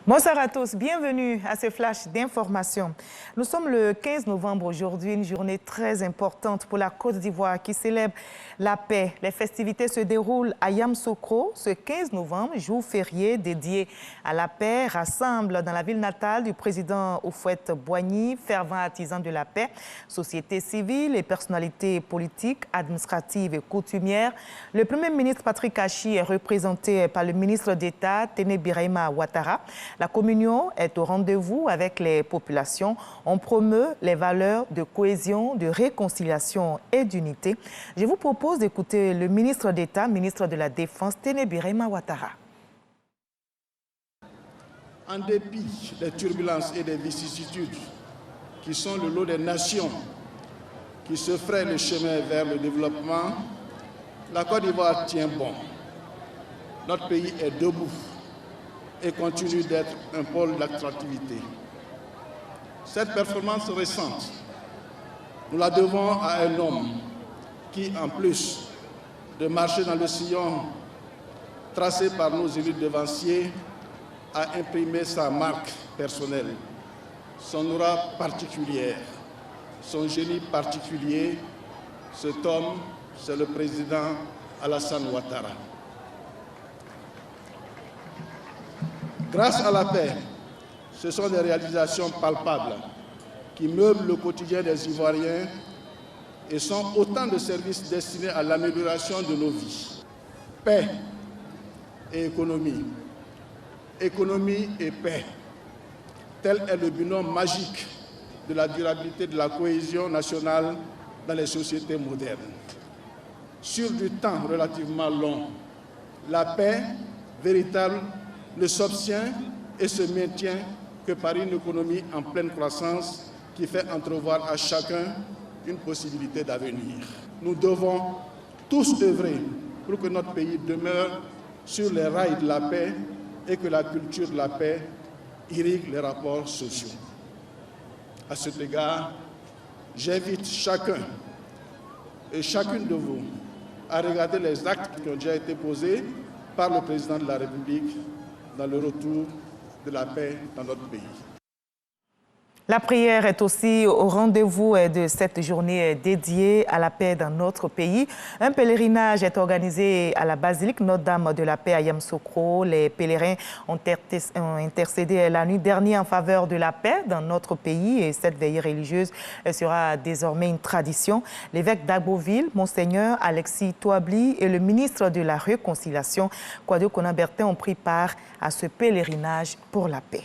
Bonsoir à tous, bienvenue à ce flash d'information. Nous sommes le 15 novembre aujourd'hui, une journée très importante pour la Côte d'Ivoire qui célèbre la paix. Les festivités se déroulent à Yamoussoukro. Ce 15 novembre, jour férié dédié à la paix, rassemble dans la ville natale du président Houphouët-Boigny, fervent artisan de la paix, société civile et personnalités politiques, administratives et coutumières. Le Premier ministre Patrick Achi est représenté par le ministre d'État Téné Birahima Ouattara. La communion est au rendez-vous avec les populations. On promeut les valeurs de cohésion, de réconciliation et d'unité. Je vous propose d'écouter le ministre d'État, ministre de la Défense, Téné Birahima Ouattara. En dépit des turbulences et des vicissitudes qui sont le lot des nations qui se frayent le chemin vers le développement, la Côte d'Ivoire tient bon. Notre pays est debout et continue d'être un pôle d'attractivité. Cette performance récente, nous la devons à un homme qui, en plus de marcher dans le sillon tracé par nos élus devanciers, a imprimé sa marque personnelle, son aura particulière, son génie particulier. Cet homme, c'est le président Alassane Ouattara. Grâce à la paix, ce sont des réalisations palpables qui meublent le quotidien des Ivoiriens et sont autant de services destinés à l'amélioration de nos vies. Paix et économie, économie et paix, tel est le binôme magique de la durabilité de la cohésion nationale dans les sociétés modernes. Sur du temps relativement long, la paix véritable ne s'obtient et se maintient que par une économie en pleine croissance qui fait entrevoir à chacun une possibilité d'avenir. Nous devons tous œuvrer pour que notre pays demeure sur les rails de la paix et que la culture de la paix irrigue les rapports sociaux. À cet égard, j'invite chacun et chacune de vous à regarder les actes qui ont déjà été posés par le président de la République dans le retour de la paix dans notre pays. La prière est aussi au rendez-vous de cette journée dédiée à la paix dans notre pays. Un pèlerinage est organisé à la basilique Notre-Dame de la Paix à Yamoussoukro. Les pèlerins ont intercédé la nuit dernière en faveur de la paix dans notre pays et cette veillée religieuse sera désormais une tradition. L'évêque d'Agboville, Monseigneur Alexis Touabli et le ministre de la Réconciliation, Kouadio Konan-Bertin, ont pris part à ce pèlerinage pour la paix.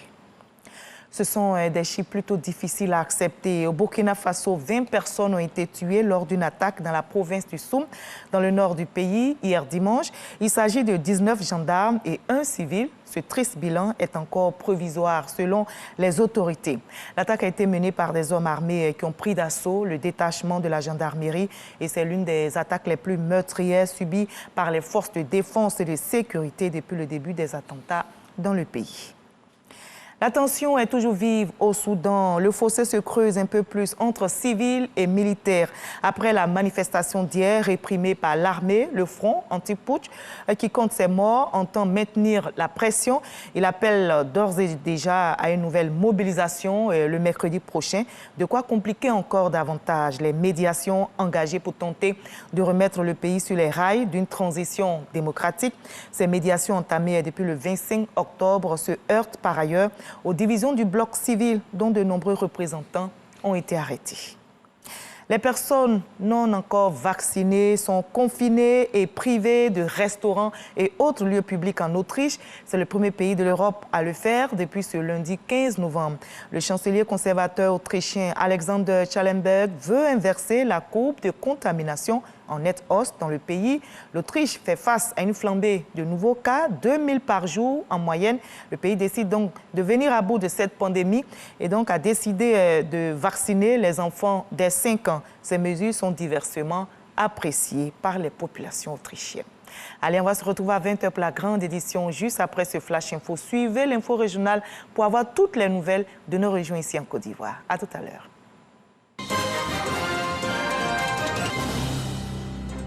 Ce sont des chiffres plutôt difficiles à accepter. Au Burkina Faso, 20 personnes ont été tuées lors d'une attaque dans la province du Soum, dans le nord du pays, hier dimanche. Il s'agit de 19 gendarmes et un civil. Ce triste bilan est encore provisoire selon les autorités. L'attaque a été menée par des hommes armés qui ont pris d'assaut le détachement de la gendarmerie et c'est l'une des attaques les plus meurtrières subies par les forces de défense et de sécurité depuis le début des attentats dans le pays. La tension est toujours vive au Soudan. Le fossé se creuse un peu plus entre civils et militaires. Après la manifestation d'hier réprimée par l'armée, le front anti-putsch, qui compte ses morts, entend maintenir la pression. Il appelle d'ores et déjà à une nouvelle mobilisation le mercredi prochain. De quoi compliquer encore davantage les médiations engagées pour tenter de remettre le pays sur les rails d'une transition démocratique. Ces médiations entamées depuis le 25 octobre se heurtent par ailleurs aux divisions du bloc civil dont de nombreux représentants ont été arrêtés. Les personnes non encore vaccinées sont confinées et privées de restaurants et autres lieux publics en Autriche. C'est le premier pays de l'Europe à le faire depuis ce lundi 15 novembre. Le chancelier conservateur autrichien Alexander Schallenberg veut inverser la courbe de contamination en nette hausse dans le pays. L'Autriche fait face à une flambée de nouveaux cas, 2000 par jour en moyenne. Le pays décide donc de venir à bout de cette pandémie et donc a décidé de vacciner les enfants dès 5 ans. Ces mesures sont diversement appréciées par les populations autrichiennes. Allez, on va se retrouver à 20h pour la grande édition, juste après ce Flash Info. Suivez l'info régionale pour avoir toutes les nouvelles de nos régions ici en Côte d'Ivoire. À tout à l'heure.